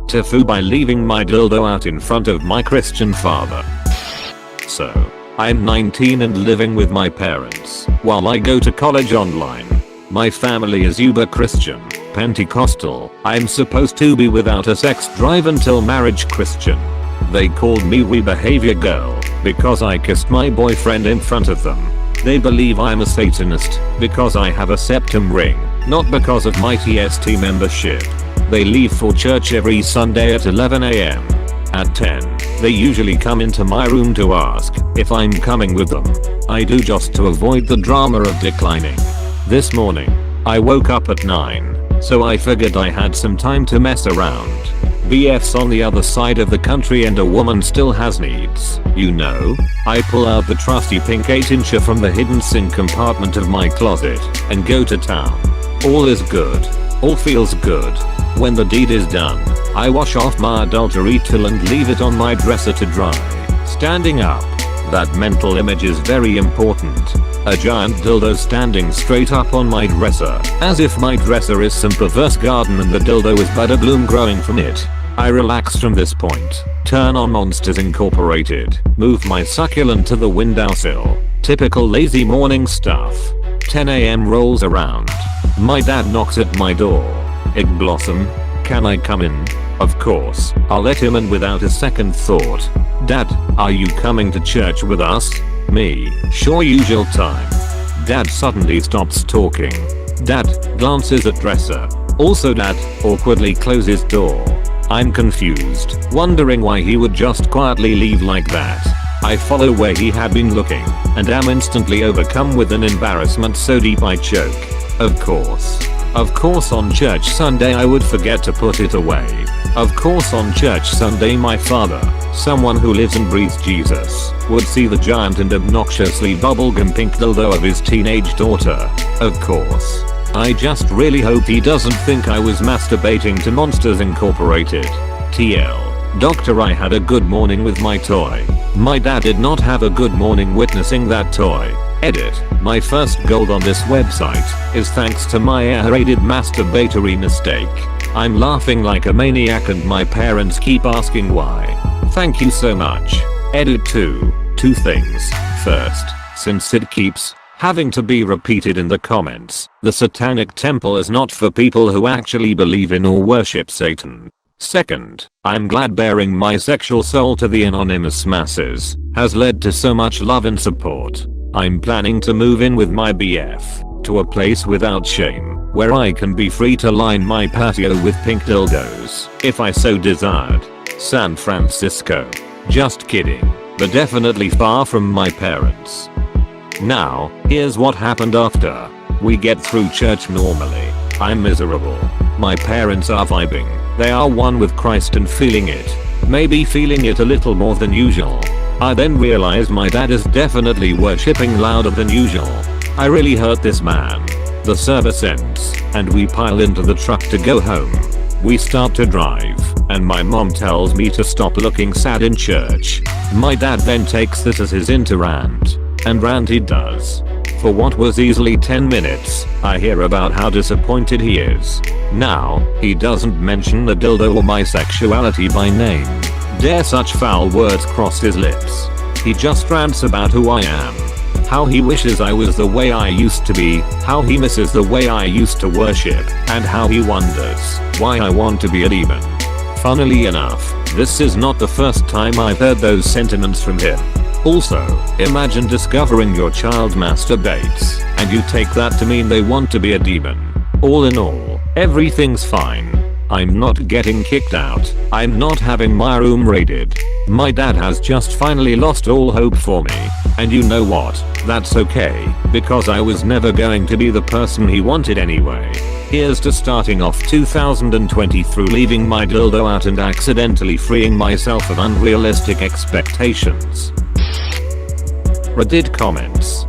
TIFU by leaving my dildo out in front of my Christian father. So, I'm 19 and living with my parents while I go to college online. My family is uber Christian, Pentecostal. I'm supposed to be without a sex drive until marriage Christian. They called me behavior girl because I kissed my boyfriend in front of them. They believe I'm a Satanist because I have a septum ring, not because of my TST membership. They leave for church every Sunday at 11 AM. At 10, they usually come into my room to ask if I'm coming with them. I do just to avoid the drama of declining. This morning, I woke up at 9, so I figured I had some time to mess around. BF's on the other side of the country and a woman still has needs, you know. I pull out the trusty pink 8-incher from the hidden sink compartment of my closet and go to town. All is good. All feels good. When the deed is done, I wash off my adultery tool and leave it on my dresser to dry. Standing up. That mental image is very important. A giant dildo standing straight up on my dresser, as if my dresser is some perverse garden and the dildo is but a bloom growing from it. I relax from this point, turn on Monsters Incorporated, move my succulent to the windowsill. Typical lazy morning stuff. 10 AM rolls around. My dad knocks at my door. Egg Blossom, can I come in? Of course, I'll let him in without a second thought. Dad, are you coming to church with us? Me, sure, usual time. Dad suddenly stops talking. Dad glances at dresser. Also dad awkwardly closes door. I'm confused, wondering why he would just quietly leave like that. I follow where he had been looking and am instantly overcome with an embarrassment so deep I choke. Of course on church Sunday I would forget to put it away. Of course on church Sunday my father, someone who lives and breathes Jesus, would see the giant and obnoxiously bubblegum pink dildo of his teenage daughter. Of course. I just really hope he doesn't think I was masturbating to Monsters Incorporated. TL. Doctor, I had a good morning with my toy. My dad did not have a good morning witnessing that toy. Edit. My first gold on this website is thanks to my aerated masturbatory mistake. I'm laughing like a maniac and my parents keep asking why. Thank you so much. Edit 2. Two things. First, since it keeps having to be repeated in the comments, the Satanic Temple is not for people who actually believe in or worship Satan. Second, I'm glad bearing my sexual soul to the anonymous masses has led to so much love and support. I'm planning to move in with my BF to a place without shame, where I can be free to line my patio with pink dildos, if I so desired. San Francisco. Just kidding, but definitely far from my parents. Now, here's what happened after. We get through church normally. I'm miserable. My parents are vibing. They are one with Christ and feeling it. Maybe feeling it a little more than usual. I then realize my dad is definitely worshipping louder than usual. I really hurt this man. The service ends, and we pile into the truck to go home. We start to drive, and my mom tells me to stop looking sad in church. My dad then takes this as his rant, and rant he does. For what was easily 10 minutes, I hear about how disappointed he is. Now, he doesn't mention the dildo or my sexuality by name. Dare such foul words cross his lips. He just rants about who I am. How he wishes I was the way I used to be, how he misses the way I used to worship, and how he wonders why I want to be a demon. Funnily enough, this is not the first time I've heard those sentiments from him. Also, imagine discovering your child masturbates, and you take that to mean they want to be a demon. All in all, everything's fine. I'm not getting kicked out. I'm not having my room raided. My dad has just finally lost all hope for me. And you know what? That's okay, because I was never going to be the person he wanted anyway. Here's to starting off 2020 through leaving my dildo out and accidentally freeing myself of unrealistic expectations. Reddit comments.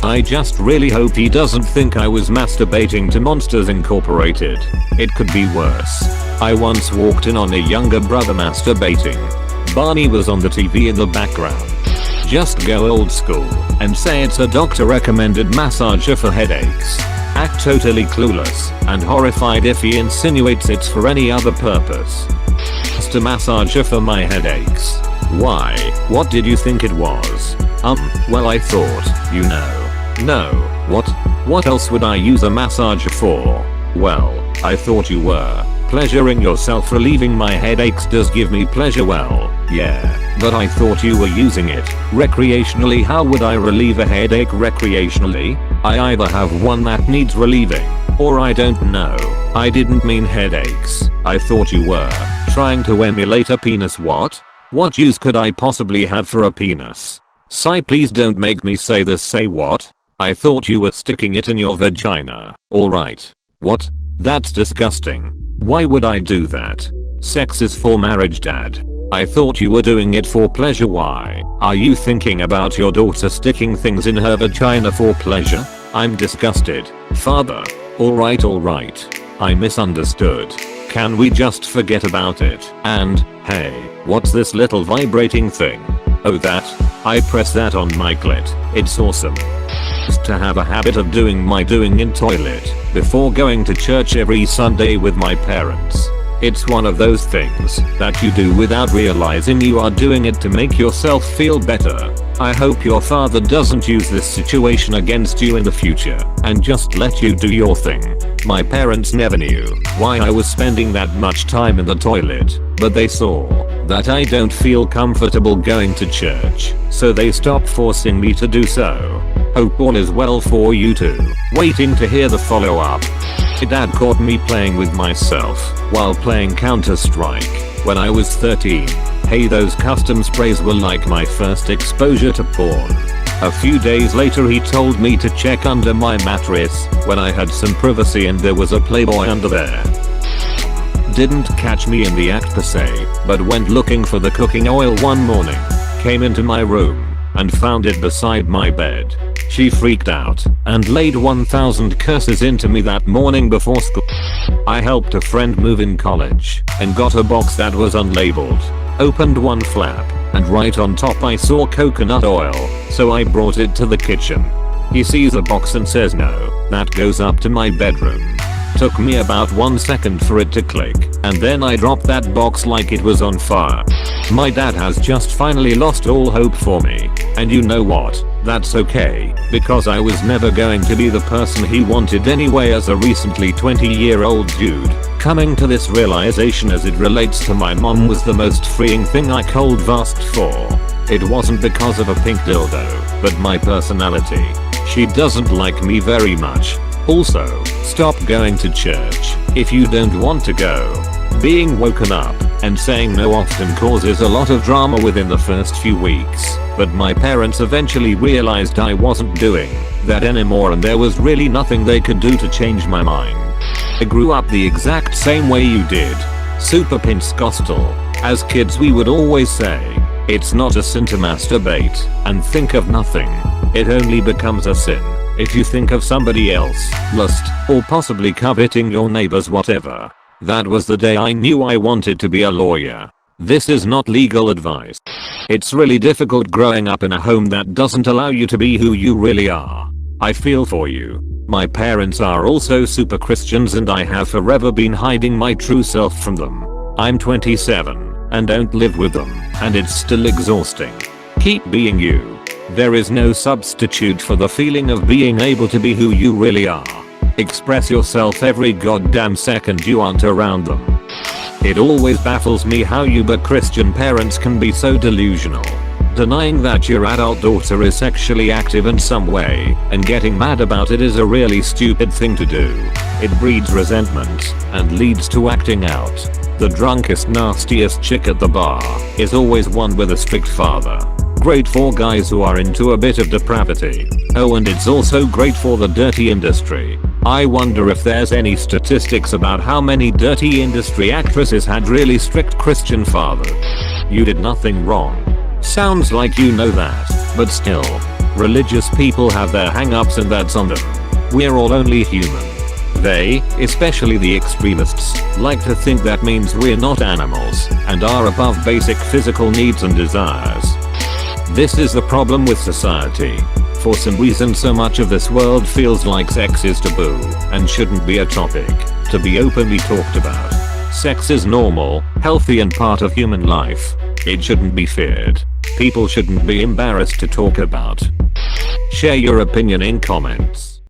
I just really hope he doesn't think I was masturbating to Monsters Incorporated. It could be worse. I once walked in on a younger brother masturbating. Barney was on the TV in the background. Just go old school and say it's a doctor recommended massager for headaches. act totally clueless and horrified if he insinuates it's for any other purpose. Just a massager for my headaches. Why? What did you think it was? Well, I thought, you know. No, what? What else would I use a massager for? Well, I thought you were pleasuring yourself. Relieving my headaches does give me pleasure. Well, yeah, but I thought you were using it recreationally. How would I relieve a headache recreationally? I either have one that needs relieving, or I don't know. I didn't mean headaches. I thought you were trying to emulate a penis. What? What use could I possibly have for a penis? Sigh, please don't make me say this. Say what? I thought you were sticking it in your vagina. Alright. What? That's disgusting. Why would I do that? Sex is for marriage, Dad. I thought you were doing it for pleasure. Why are you thinking about your daughter sticking things in her vagina for pleasure? I'm disgusted. Father. Alright. I misunderstood. Can we just forget about it? And, hey, what's this little vibrating thing? Oh, that? I press that on my clit. It's awesome. Just to have a habit of doing my doing in toilet before going to church every Sunday with my parents. It's one of those things that you do without realizing you are doing it to make yourself feel better. I hope your father doesn't use this situation against you in the future and just let you do your thing. My parents never knew why I was spending that much time in the toilet, but they saw that I don't feel comfortable going to church, so they stopped forcing me to do so. Hope all is well for you too. Waiting to hear the follow up. Dad caught me playing with myself while playing Counter-Strike when I was 13. Hey, those custom sprays were like my first exposure to porn. A few days later he told me to check under my mattress when I had some privacy and there was a Playboy under there. Didn't catch me in the act per se, but went looking for the cooking oil one morning. Came into my room and found it beside my bed. She freaked out and laid 1,000 curses into me that morning before school. I helped a friend move in college and got a box that was unlabeled. Opened one flap and right on top I saw coconut oil, so I brought it to the kitchen. He sees the box and says, no, that goes up to my bedroom. Took me about 1 second for it to click, and then I dropped that box like it was on fire. My dad has just finally lost all hope for me, and you know what? That's okay, because I was never going to be the person he wanted anyway. As a recently 20-year-old dude, coming to this realization as it relates to my mom was the most freeing thing I could have asked for. It wasn't because of a pink dildo, but my personality. She doesn't like me very much. Also, stop going to church if you don't want to go. Being woken up and saying no often causes a lot of drama within the first few weeks, but my parents eventually realized I wasn't doing that anymore and there was really nothing they could do to change my mind. I grew up the exact same way you did. Super Pentecostal. As kids we would always say, it's not a sin to masturbate and think of nothing. It only becomes a sin if you think of somebody else, lust, or possibly coveting your neighbor's whatever. That was the day I knew I wanted to be a lawyer. This is not legal advice. It's really difficult growing up in a home that doesn't allow you to be who you really are. I feel for you. My parents are also super Christians and I have forever been hiding my true self from them. I'm 27 and don't live with them, and it's still exhausting. Keep being you. There is no substitute for the feeling of being able to be who you really are. Express yourself every goddamn second you aren't around them. It always baffles me how you but Christian parents can be so delusional. Denying that your adult daughter is sexually active in some way and getting mad about it is a really stupid thing to do. It breeds resentment and leads to acting out. The drunkest, nastiest chick at the bar is always one with a strict father. Great for guys who are into a bit of depravity. Oh, and it's also great for the dirty industry. I wonder if there's any statistics about how many dirty industry actresses had really strict Christian fathers. You did nothing wrong. Sounds like you know that, but still, religious people have their hang-ups and that's on them. We're all only human. They, especially the extremists, like to think that means we're not animals and are above basic physical needs and desires. This is the problem with society. For some reason so much of this world feels like sex is taboo and shouldn't be a topic to be openly talked about. Sex is normal, healthy and part of human life. It shouldn't be feared. People shouldn't be embarrassed to talk about. Share your opinion in comments.